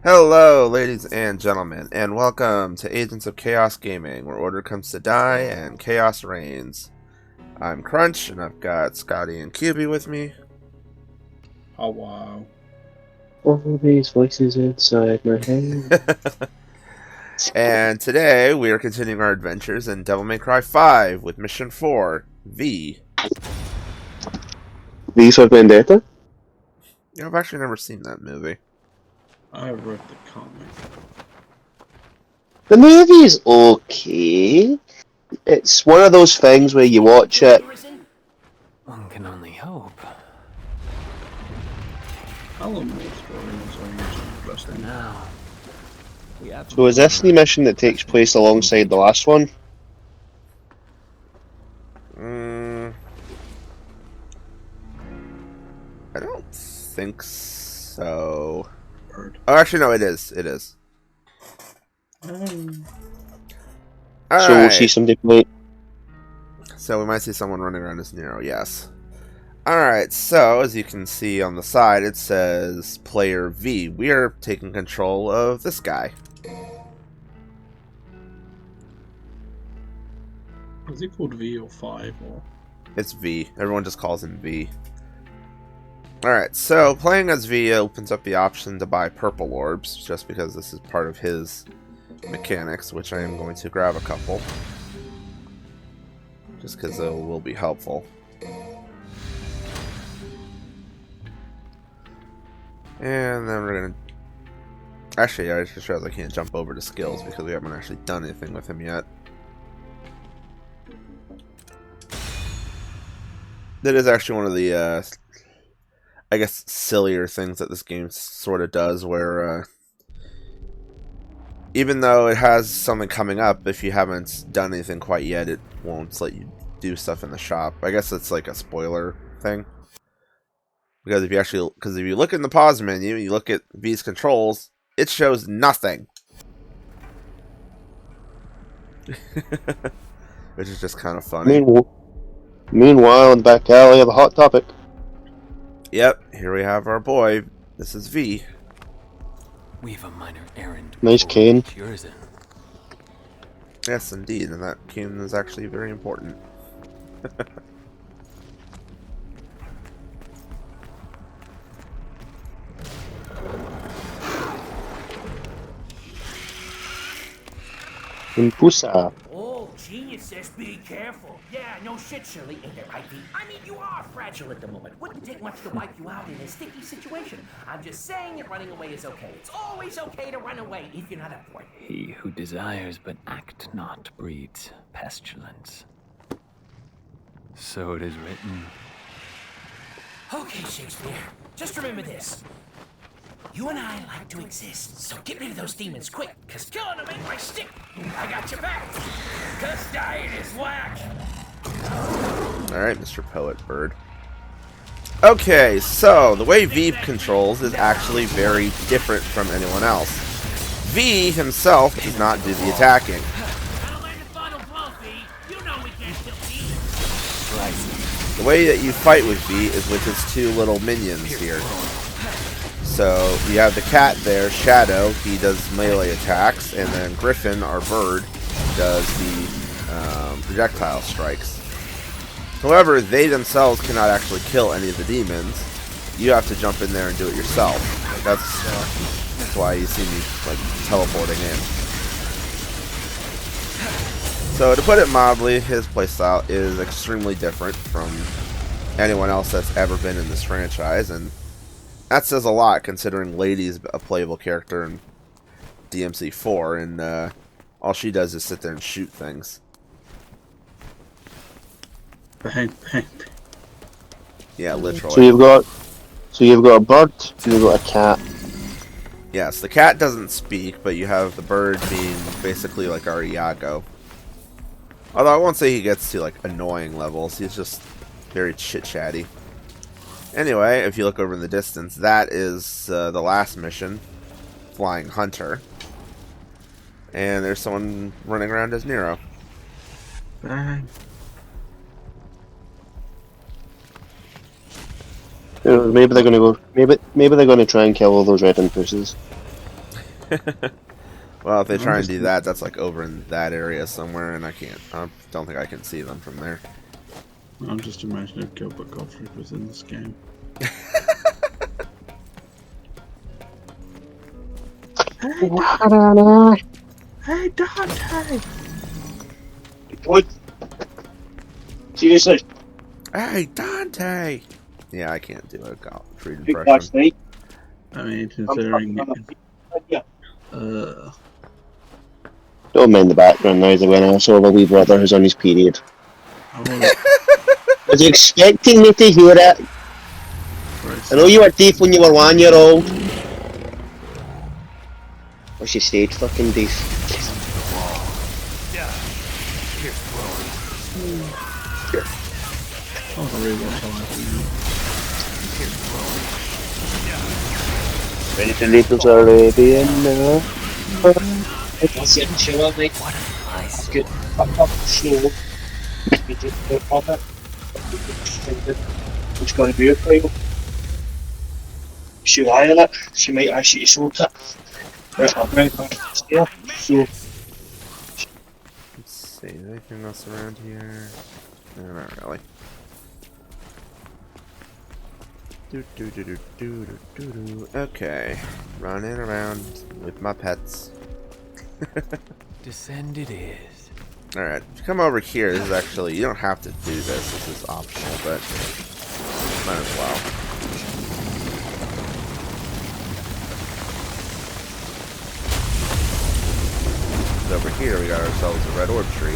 Hello, ladies and gentlemen, and welcome to Agents of Chaos Gaming, where order comes to die and chaos reigns. I'm Crunch, and I've got Scotty and QB with me. Oh wow. All these voices inside my head. And today, we are continuing our adventures in Devil May Cry 5 with Mission 4, V. V for Vendetta? You know, I've actually never seen that movie. I read the comic. The movie's okay. It's one of those things where you watch it. One can only hope. Alan Moore's drawings are usually interesting. Now, we have So is this the mission that takes place alongside the last one? I don't think so. Bird. Oh, actually, no, it is. It is. So we'll see some different. So we might see someone running around as Nero, yes. Alright, so as you can see on the side, it says Player V. We are taking control of this guy. Is it called V or 5 or? It's V. Everyone just calls him V. Alright, so playing as V opens up the option to buy purple orbs, just because this is part of his mechanics, which I am going to grab a couple. Just because it will be helpful. And then we're gonna... Actually, I just realized I can't jump over to skills because we haven't actually done anything with him yet. That is actually one of the, I guess, sillier things that this game sort of does, where, even though it has something coming up, if you haven't done anything quite yet, it won't let you do stuff in the shop. I guess it's like a spoiler thing. Because if you look in the pause menu, you look at V's controls, it shows nothing. Which is just kind of funny. Meanwhile, in the back alley of the Hot Topic. Yep, here we have our boy. This is V. We've a minor errand. Nice cane. Yours in. Yes, indeed, and that cane is actually very important. Impusa. Oh, genius says be careful. Yeah, no shit, Shirley. Ain't that right, V? I mean, you are fragile at the moment. Wouldn't take much to wipe you out in a sticky situation. I'm just saying that running away is okay. It's always okay to run away if you're not up for it. He who desires but act not breeds pestilence. So it is written. Okay, Shakespeare. Just remember this. You and I like to exist, so get rid of those demons quick, because killing them ain't my stick. I got your back. Because dying is whack. Alright, Mr. Poet Bird. Okay, so the way V controls is actually very different from anyone else. V himself does not do the attacking. The way that you fight with V is with his two little minions here. So you have the cat there, Shadow, he does melee attacks, and then Griffin, our bird, does the projectile strikes. However, they themselves cannot actually kill any of the demons. You have to jump in there and do it yourself. That's why you see me like teleporting in. So to put it mildly, his playstyle is extremely different from anyone else that's ever been in this franchise, and that says a lot considering Lady's a playable character in DMC4, and all she does is sit there and shoot things. Bang, bang. Yeah, literally. So you've got a bird, and you've got a cat. Yes, the cat doesn't speak, but you have the bird being basically like our Iago. Although I won't say he gets to like annoying levels, he's just very chit-chatty. Anyway, if you look over in the distance, that is the last mission, Flying Hunter. And there's someone running around as Nero. Bang. Maybe they're gonna go. Maybe they're gonna try and kill all those red impulses. Well, if they try and just- do that, that's like over in that area somewhere, and I don't think I can see them from there. I'm just imagining if Gilbert Gottfried was in this game. Hey Dante! What? Seriously? Hey, Dante! Yeah, I can't do a Gottfried Big impression. last night. I mean, considering. Yeah. Don't mind the background noise when I saw the wee brother who's on his period. I Was you expecting me to hear it? I know you were deaf when you were 1 year old. Or she stayed fucking deaf. want to rewatch all Ready to Naples Arabian now? It's getting chilly, mate. It's good. Up slow. We did the profit. It's going to be a for She lie on it. She might actually sort it. Right, I'm very back here. So, Let's see, anything else around here? No, not really. Okay, running around with my pets. Descend it is. Alright, come over here. This is actually, you don't have to do this. This is optional, but might as well. Over here, we got ourselves a red orb tree.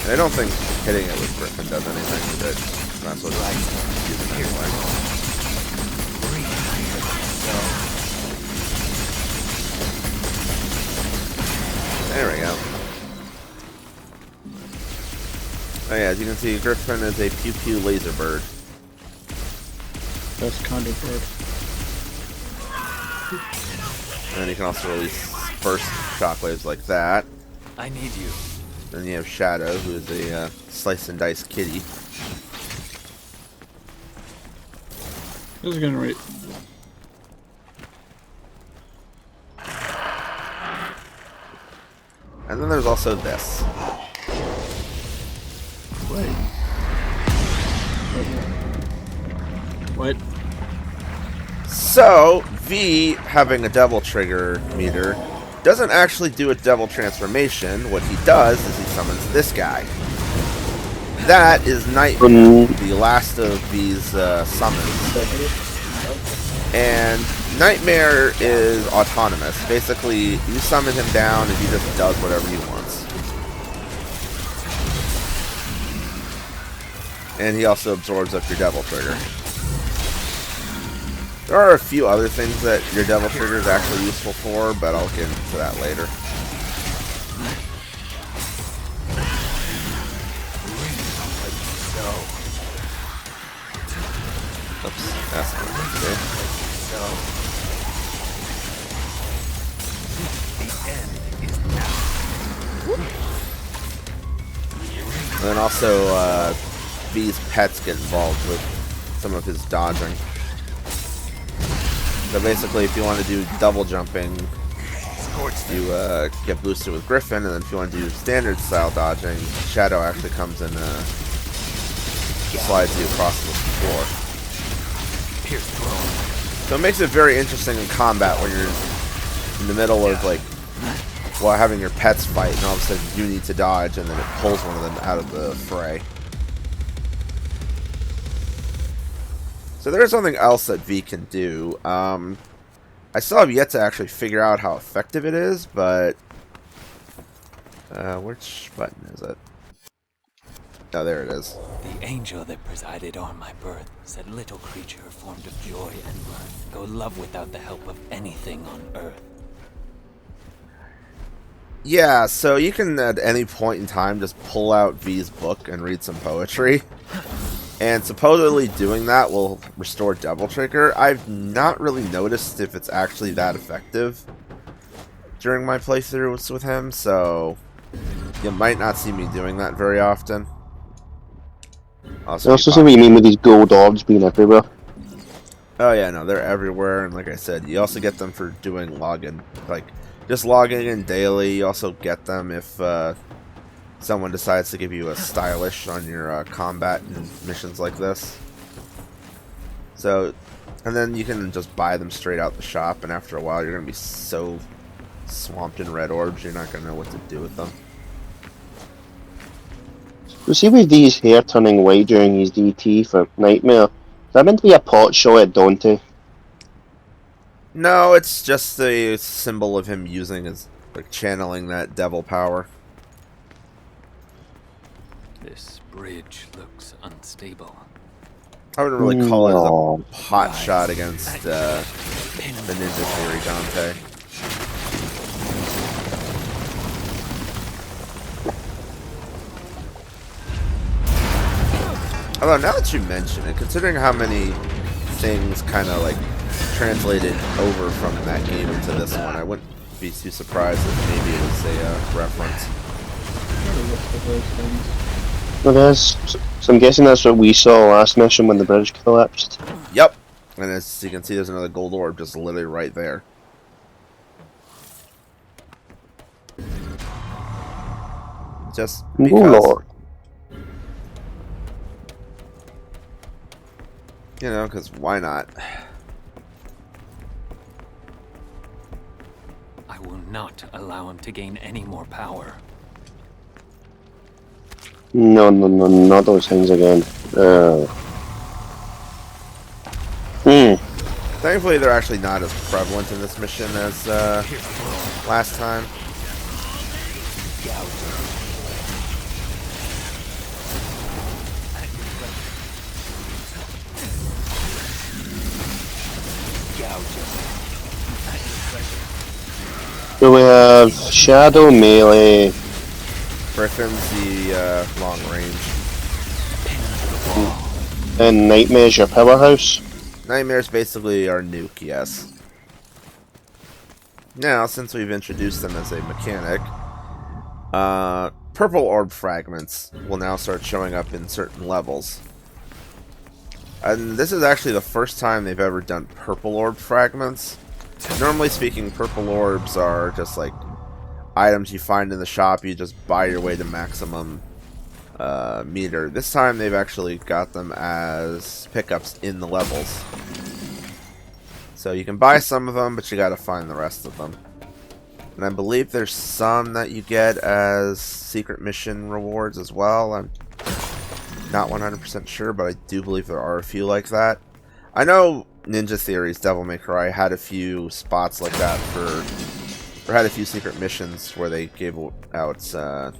And I don't think hitting it with Griffin does anything, but that's what it's using anyway. There we go. Oh yeah, as you can see, Griffin is a pew-pew laser bird. Best kind of bird. And then you can also release burst shockwaves like that. I need you. Then you have Shadow, who is a slice and dice kitty. This is gonna rate. And then there's also this. What? So, V, having a devil trigger meter, doesn't actually do a devil transformation. What he does is he summons this guy. That is Nightmare, the last of these summons. And Nightmare is autonomous. Basically, you summon him down and he just does whatever he wants. And he also absorbs up your devil trigger. There are a few other things that your devil trigger is actually useful for, but I'll get into that later. Oops, that's not okay. And then also, V's pets get involved with some of his dodging. So basically, if you want to do double jumping, you get boosted with Griffin, and then if you want to do standard style dodging, Shadow actually comes and slides you across the floor. So it makes it very interesting in combat when you're in the middle of while having your pets fight, and all of a sudden you need to dodge, and then it pulls one of them out of the fray. So there's something else that V can do. I still have yet to actually figure out how effective it is, but which button is it? Oh, there it is. The angel that presided on my birth said, little creature formed of joy and mirth, go love without the help of anything on earth. Yeah, so you can at any point in time just pull out V's book and read some poetry. And supposedly doing that will restore Devil Trigger. I've not really noticed if it's actually that effective during my playthroughs with him, so you might not see me doing that very often. I also see what you mean with these gold orbs being everywhere. Oh yeah, no, they're everywhere, and like I said, you also get them for doing login, like just logging in daily. You also get them if someone decides to give you a stylish on your combat and missions like this. So, and then you can just buy them straight out the shop, and after a while, you're gonna be so swamped in red orbs, you're not gonna know what to do with them. You see with these hair turning white during his DT for Nightmare, is that meant to be a pot shot at Dante? No, it's just a symbol of him using his, like, channeling that devil power. This bridge looks unstable. I wouldn't really call it No. a hot shot against the Ninja Theory Dante. Although, now that you mention it, considering how many things kind of like translated over from that game into this one, I wouldn't be too surprised if maybe it was a reference. Well, there's, so I'm guessing that's what we saw last mission when the bridge collapsed. Yep. And as you can see, there's another gold orb just literally right there. Just because. Oh Lord. You know, because why not? I will not allow him to gain any more power. No, no, no, not those things again. Thankfully, they're actually not as prevalent in this mission as last time. So we have Shadow melee. Griffin's the long range. And Nightmare's your powerhouse. Nightmare's basically our nuke, yes. Now, since we've introduced them as a mechanic, purple orb fragments will now start showing up in certain levels. And this is actually the first time they've ever done purple orb fragments. Normally speaking, purple orbs are just like items you find in the shop, you just buy your way to maximum meter. This time they've actually got them as pickups in the levels. So you can buy some of them, but you gotta find the rest of them. And I believe there's some that you get as secret mission rewards as well. I'm not 100% sure, but I do believe there are a few like that. I know Ninja Theory's Devil May Cry had a few spots like that or had a few secret missions where they gave out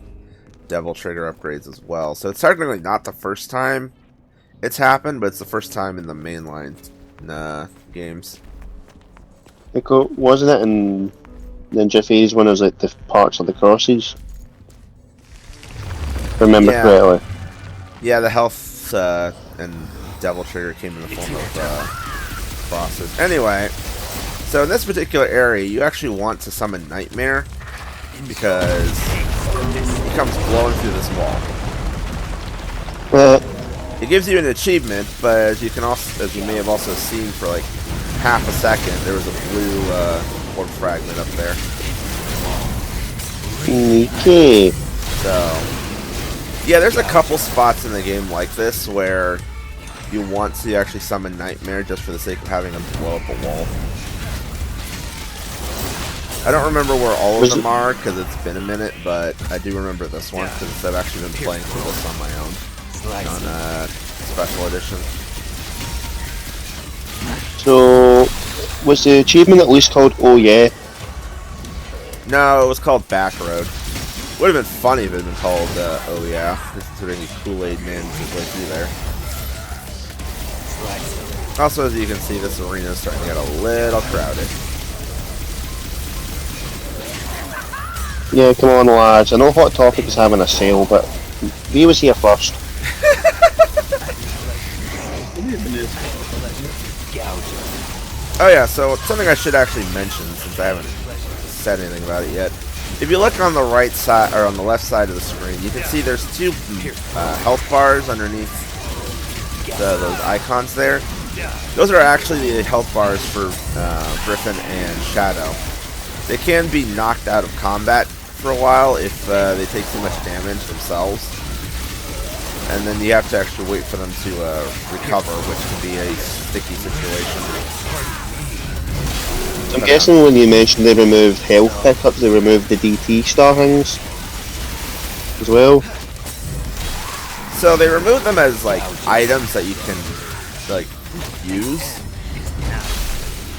Devil Trigger upgrades as well. So it's technically not the first time it's happened, but it's the first time in the mainline games. Wasn't it in Ninja Phase when it was like the parts of the crosses? Remember correctly. Yeah, the health and Devil Trigger came in the form of bosses. Anyway, so in this particular area, you actually want to summon Nightmare because he comes blowing through this wall. It gives you an achievement, but as you can also, as you may have also seen, for like half a second, there was a blue orb fragment up there. Okay. So, yeah, there's a couple spots in the game like this where you want to actually summon Nightmare just for the sake of having him blow up a wall. I don't remember where all of them are because it's been a minute, but I do remember this one because I've actually been playing through this on my own on Special Edition. So, was the achievement at least called Oh Yeah? No, it was called Back Road. Would have been funny if it had been called Oh Yeah, considering Kool-Aid Man his way through there. Also, as you can see, this arena is starting to get a little crowded. Yeah, come on lads. I know Hot Topic is having a sale, but he was here first. Oh yeah, so something I should actually mention since I haven't said anything about it yet. If you look on the right side or on the left side of the screen, you can see there's two health bars underneath those icons there. Those are actually the health bars for Griffin and Shadow. They can be knocked out of combat for a while if they take too much damage themselves. And then you have to actually wait for them to recover, which can be a sticky situation. I'm guessing when you mentioned they removed health pickups, they removed the DT star things as well. So they remove them as like items that you can like use.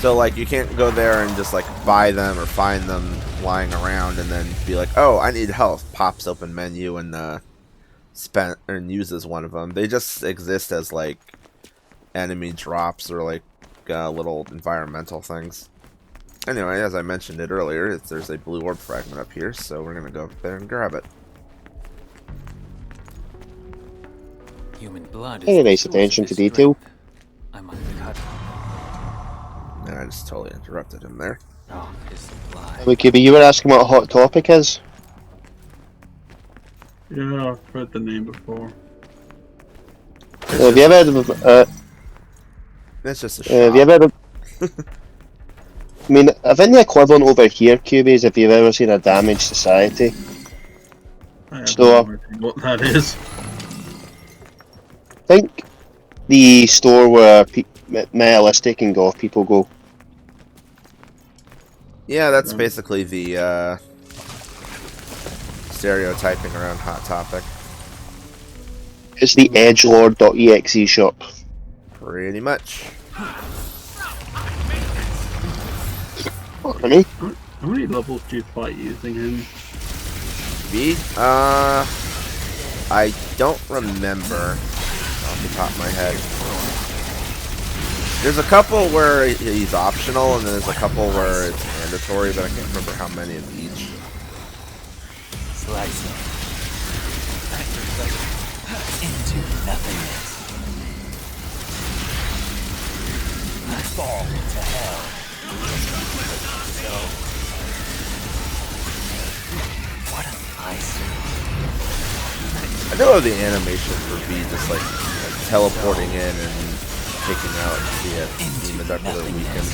So like you can't go there and just like buy them or find them lying around and then be like, oh, I need health. Pops open menu and spent and uses one of them. They just exist as like enemy drops or like little environmental things. Anyway, as I mentioned it earlier, there's a blue orb fragment up here, so we're gonna go up there and grab it. Human blood Very is nice the attention source to of detail. strength. I must cut. And I just totally interrupted him there. Dark is supply. QB, you were asking what a hot topic is? Yeah, I've heard the name before. Have you ever heard of It's just a shop. have you ever heard of, I mean, I think the equivalent over here, QB, is if you've ever seen a damaged society. I have So- no idea what that is. I think the store where nihilistic and goth people go. Yeah, that's basically the stereotyping around Hot Topic. It's the edgelord.exe shop. Pretty much. I mean, How many levels do you fight using him? B? I don't remember off the top of my head. There's a couple where he's optional, and then there's a couple where it's mandatory, but I can't remember how many of each. Slice it. Into nothingness. Fall to hell. So, what an eyesore. I do love the animation for V just like teleporting in and taking out the demons after they're weakened.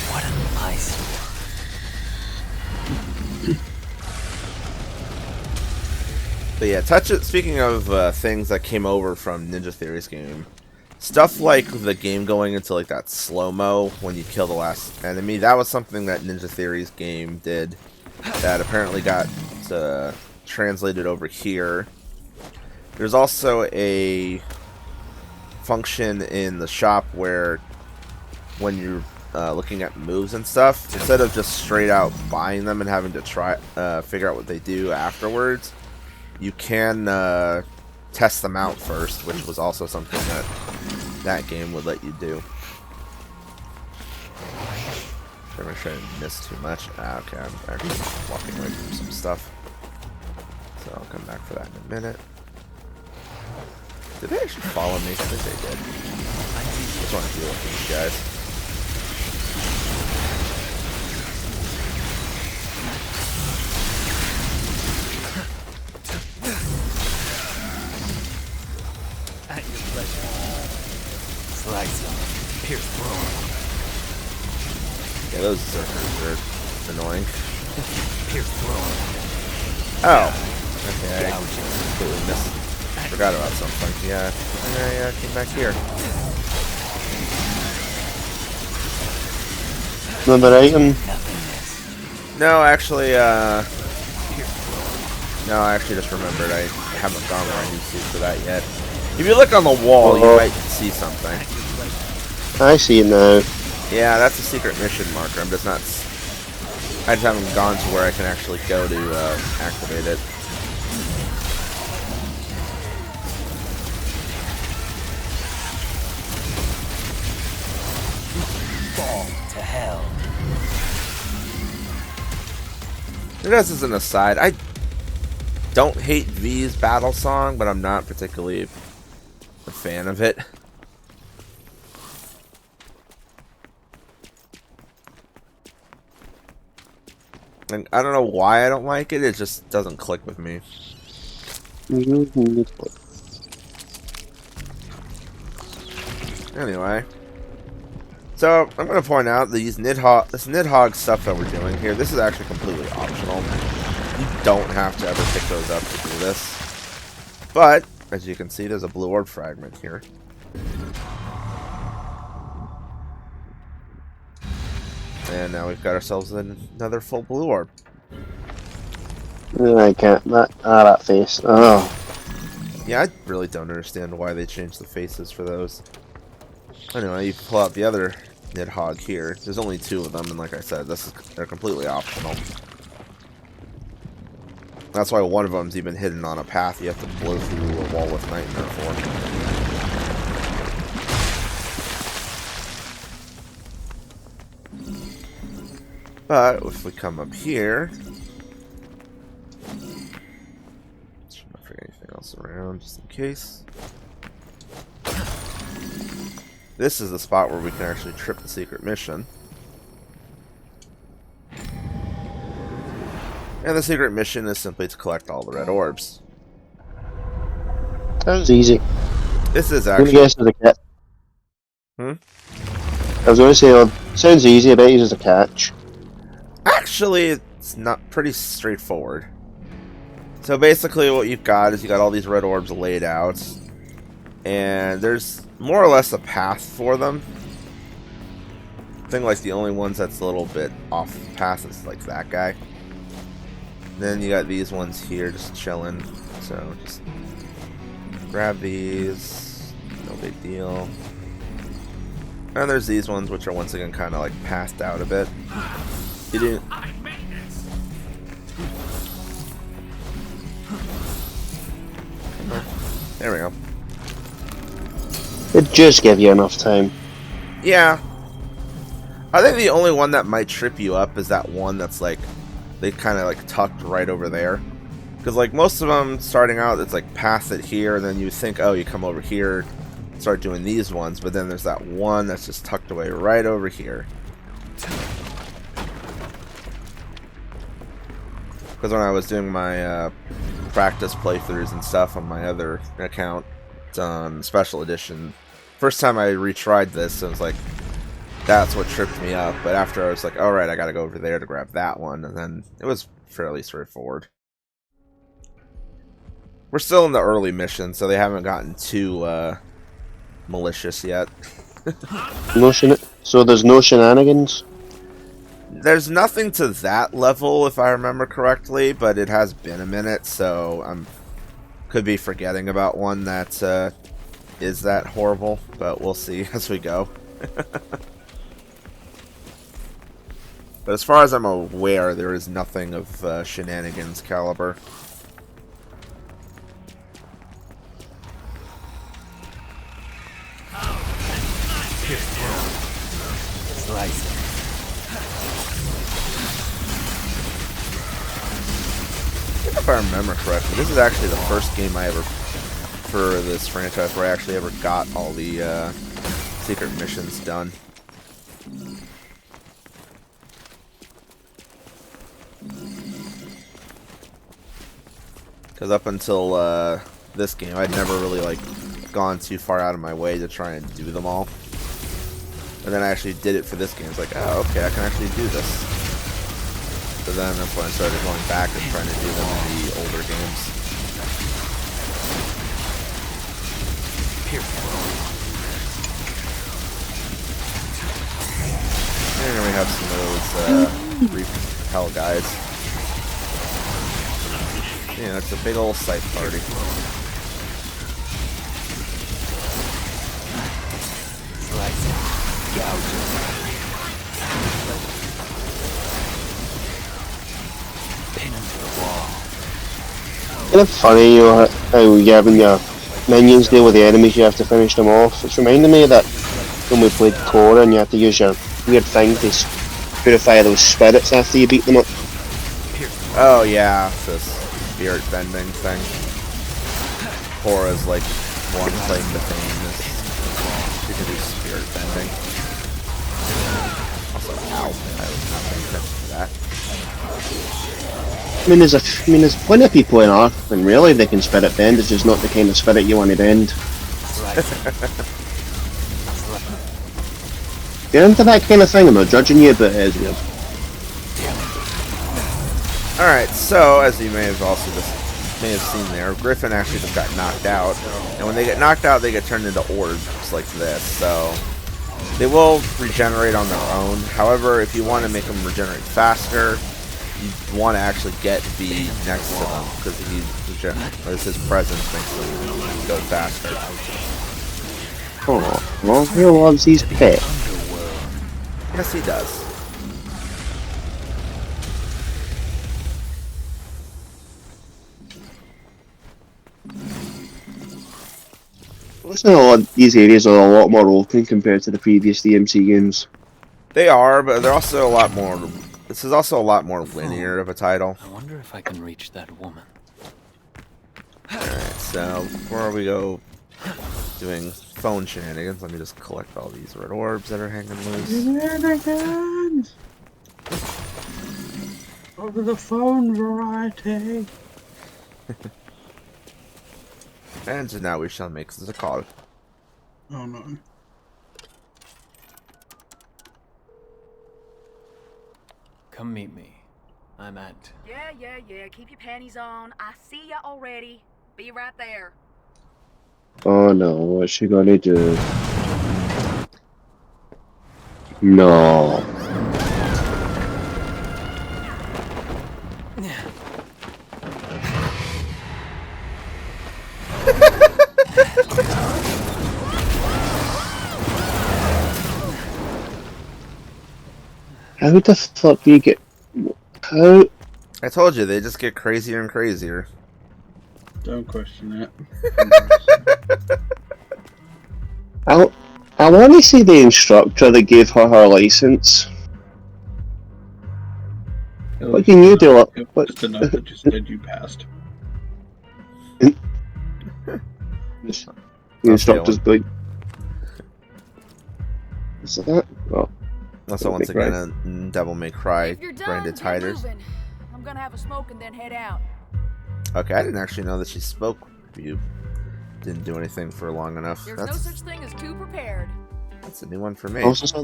What an eyesore. But yeah, speaking of things that came over from Ninja Theory's game, stuff like the game going into like that slow-mo when you kill the last enemy, that was something that Ninja Theory's game did that apparently got translated over here. There's also a function in the shop where when you're looking at moves and stuff, instead of just straight out buying them and having to try figure out what they do afterwards, you can test them out first, which was also something that game would let you do. I'm not sure I missed too much. Okay, I'm actually walking away from some stuff. So I'll come back for that in a minute. Did they actually follow me? I think they did. I just want to deal with these guys. At your pleasure. Slice them. Pierce through. Yeah, those zerkers are annoying. Pierce through. Oh. Okay, I completely missed. Forgot about something. Yeah, I came back here. Another item. No, actually, no, I actually just remembered I haven't gone where I need to for that yet. If you look on the wall, you might see something. I see it now. Yeah, that's a secret mission marker. I'm just not. I just haven't gone to where I can actually go to activate it. Fall to hell. Just as an aside, I don't hate V's battle song, but I'm not particularly a fan of it. And I don't know why I don't like it, it just doesn't click with me. Anyway. So, I'm going to point out this Nidhogg stuff that we're doing here, this is actually completely optional. You don't have to ever pick those up to do this. But, as you can see, there's a blue orb fragment here. And now we've got ourselves another full blue orb. I can't. That face. Oh. Yeah, I really don't understand why they changed the faces for those. Anyway, you pull out the other Nidhogg here. There's only 2 of them, and like I said, they're completely optional. That's why one of them's even hidden on a path you have to blow through a wall with Nightmare for. But if we come up here, should not forget anything else around, just in case. This is the spot where we can actually trip the secret mission. And the secret mission is simply to collect all the red orbs. Sounds easy. This is I'm actually... gonna guess as a cat. I was going to say, well, sounds easy, I bet he's a catch. Actually, it's not pretty straightforward. So basically what you've got is you got all these red orbs laid out. And there's more or less a path for them. I think like the only ones that's a little bit off path is like that guy. Then you got these ones here just chilling. So just grab these. No big deal. And there's these ones which are once again kind of like passed out a bit. You didn't. There we go. It'd just give you enough time. Yeah. I think the only one that might trip you up is that one that's like, they kind of like tucked right over there. Because like most of them starting out, it's like pass it here, and then you think, oh, you come over here, start doing these ones, but then there's that one that's just tucked away right over here. Because when I was doing my practice playthroughs and stuff on my other account, on Special Edition, first time I retried this, it was like, that's what tripped me up. But after I was like, alright, I gotta go over there to grab that one, and then it was fairly straightforward. We're still in the early mission, so they haven't gotten too malicious yet. So there's no shenanigans? There's nothing to that level, if I remember correctly, but it has been a minute, so I'm could be forgetting about one that is that horrible, but we'll see as we go. But as far as I'm aware, there is nothing of shenanigans caliber. Slice. If I remember correctly, this is actually the first game I ever, for this franchise, where I actually ever got all the secret missions done. Because up until this game, I'd never really like gone too far out of my way to try and do them all. And then I actually did it for this game. It's like, oh, okay, I can actually do this. So then that's when I started going back and trying to do them in the older games. And then we have some of those repel guys. Yeah, it's a big old scythe party. Kind of funny, you know, how yeah, when your minions deal with the enemies, you have to finish them off. It's reminding me of that when we played Cora and you had to use your weird thing to purify those spirits after you beat them up. Oh yeah, this spirit bending thing. Cora's like one claim to fame is she can do spirit bending. Also, ow, I was not paying attention to that. I mean, there's plenty of people in Ark, and really they can spirit bend. It's just not the kind of spirit you want to bend. You're into that kind of thing, I'm not judging you, but it is weird. Alright, so as you may have seen there, Griffin actually just got knocked out. And when they get knocked out, they get turned into orbs like this. So they will regenerate on their own. However, if you want to make them regenerate faster, you want to actually get V next to them because his presence makes them go faster. Oh, well, he loves his pet. Yes, he does. Listen, these areas are a lot more open compared to the previous DMC games. They are, but they're also a lot more. This is also a lot more linear of a title. I wonder if I can reach that woman. Alright, so before we go doing phone shenanigans, let me just collect all these red orbs that are hanging loose. Shenanigans! Over the phone variety. And so now we shall make the call. Oh no. Come meet me. I'm at... Yeah. Keep your panties on. I see ya already. Be right there. Oh no, what's she gonna do? No. How the fuck do you get... How... I told you, they just get crazier and crazier. Don't question it. I want to see the instructor that gave her license. What can you do? What? Just enough that just said you passed. The instructor's big. Is that? Oh. Also, once again, a Devil May Cry If you're done, branded get titles. moving. I'm gonna have a smoke and then head out. Okay, I didn't actually know that she spoke. You didn't do anything for long enough. There's no such thing as too prepared. That's a new one for me. I also saw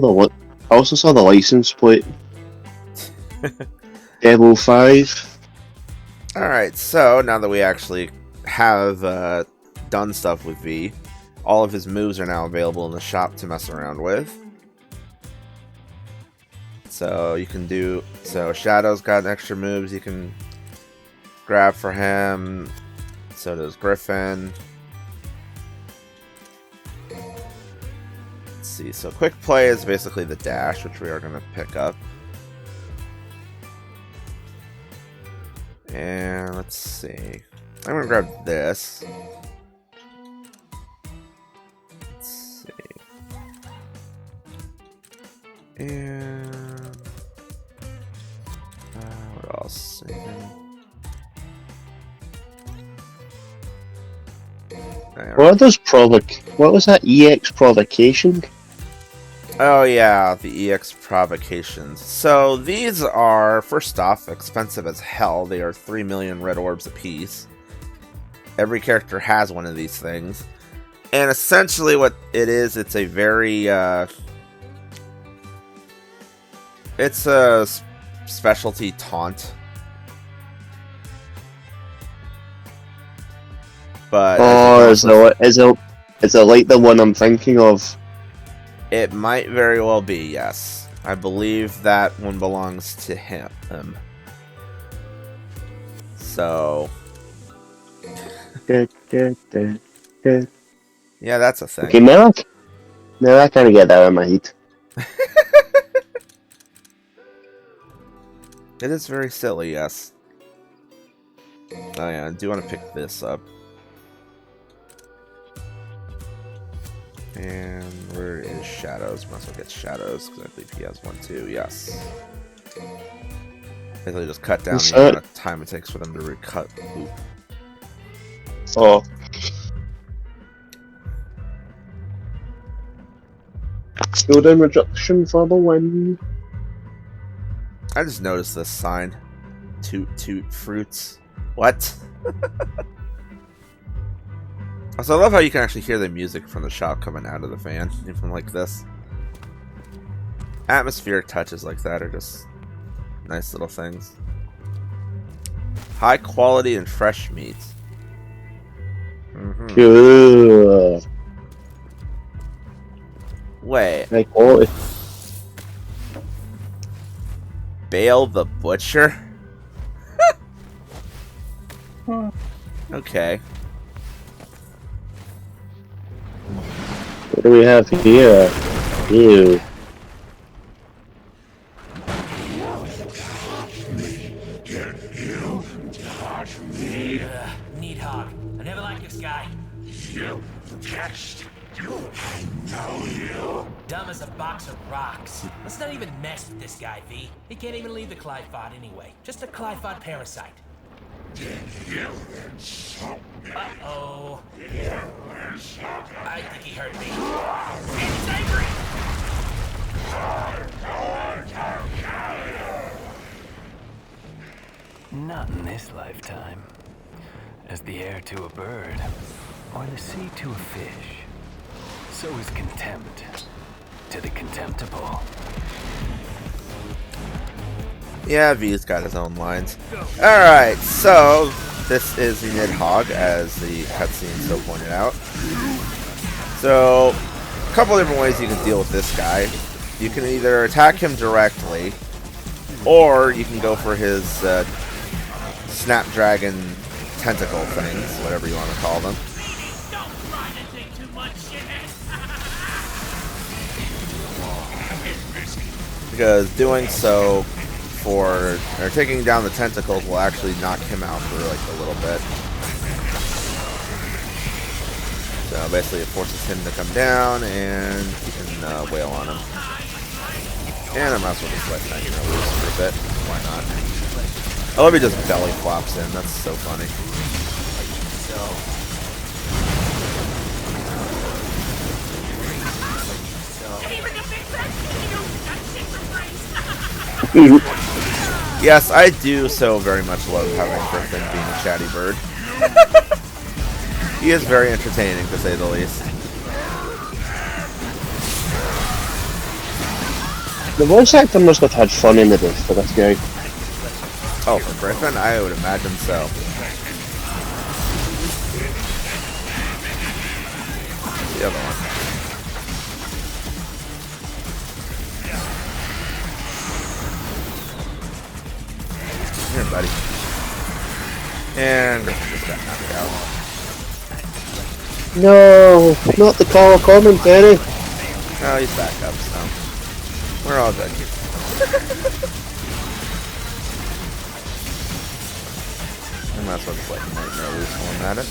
the license plate. Devil 5. Alright, so now that we actually have done stuff with V, all of his moves are now available in the shop to mess around with. So you can do... So Shadow's got extra moves you can grab for him. So does Griffin. Let's see, so quick play is basically the dash, which we are going to pick up. And let's see. I'm going to grab this. Let's see. And what else? What are those What was that EX provocation? Oh yeah, the EX provocations. So these are, first off, expensive as hell. They are 3 million red orbs apiece. Every character has one of these things. And essentially what it is, it's a very, it's a specialty taunt. But is it like the one I'm thinking of? It might very well be, yes. I believe that one belongs to him. So... yeah, that's a thing. Okay, now I kind of get that out of my head. It is very silly, yes. Oh yeah, I do want to pick this up. And where is Shadows? Might as well get Shadows, because I believe he has one too, yes. Basically just cut down the amount of time it takes for them to recut. Oop. Oh. Cooldown reduction for the win. I just noticed this sign. Toot fruits. What? Also, I love how you can actually hear the music from the shop coming out of the fan, even like this. Atmospheric touches like that are just nice little things. High quality and fresh meats. Cool. Wait, High quality. Bale the Butcher? Okay. What do we have here? Ew. Neat hog. I never liked this guy. You catched. I know you. Dumb as a box of rocks. Let's not even mess with this guy, V. He can't even leave the Clyphod anyway. Just a Clyphod parasite. Uh-oh. I think he hurt me. He's angry! Not in this lifetime. As the air to a bird, or the sea to a fish, so is contempt to the contemptible. Yeah, V's got his own lines. Alright, so this is the Nidhogg, as the cutscene still pointed out. So, a couple different ways you can deal with this guy. You can either attack him directly, or you can go for his Snapdragon tentacle things, whatever you want to call them. Don't try to think too much, shithead! Because doing so or taking down the tentacles will actually knock him out for like a little bit. So basically it forces him to come down and you can wail on him. And I might as well just let Nightmare loose for a bit. Why not? I love he just belly flops in. That's so funny. Yes, I do so very much love having Griffin being a chatty bird. He is very entertaining, to say the least. The voice actor must have had fun in this for this guy. Oh, for Griffin? I would imagine so. The other one. Here, buddy. And Griffin just got knocked out. No, not the call of commentary. Oh, he's back up, so we're all good here. And that's what's like Nightmare loose one at it.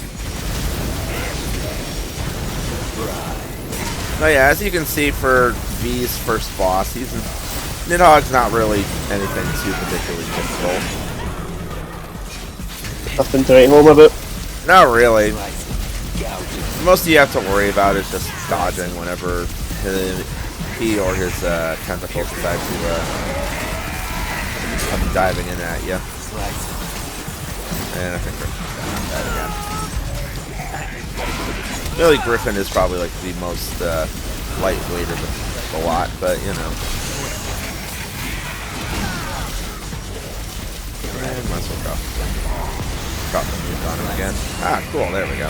Oh yeah, as you can see for V's first boss, Nidhogg's not really anything too particularly difficult. Nothing to write home about. Not really. Most you have to worry about is just dodging whenever he or his tentacles decide to come diving in at you. And I think Griffin's down that again. Really, Griffin is probably like the most lightweight of the lot, but you know. And might as well drop the move on him again. Ah, cool, there we go.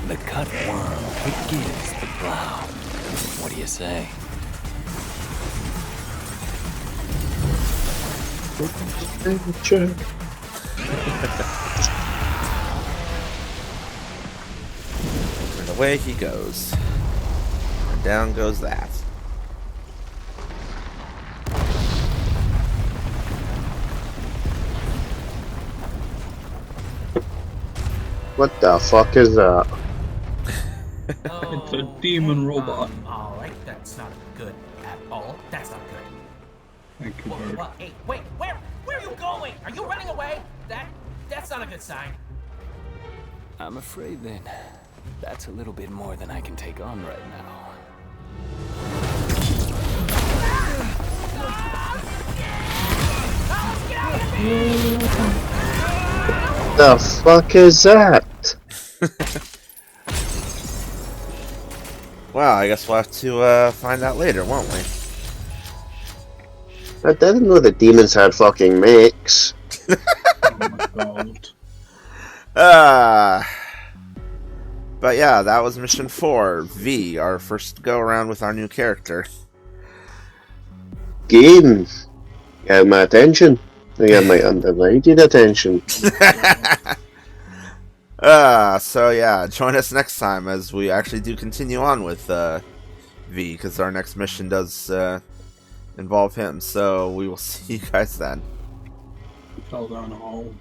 The cut worm begins the plow. What do you say? And away he goes. And down goes that. What the fuck is that? It's a demon robot. Alright, that's not good at all. That's not good. Thank you, bird. Well, hey, wait, where are you going? Are you running away? That's not a good sign. I'm afraid then that's a little bit more than I can take on right now. The fuck is that? Well, I guess we'll have to find out later, won't we? I didn't know the demons had fucking makes. Oh my god. But yeah, that was mission 4, V, our first go around with our new character. Game. Got my attention. I got my undivided attention. So yeah, join us next time as we actually do continue on with V, because our next mission does involve him. So we will see you guys then. Fell down a hole.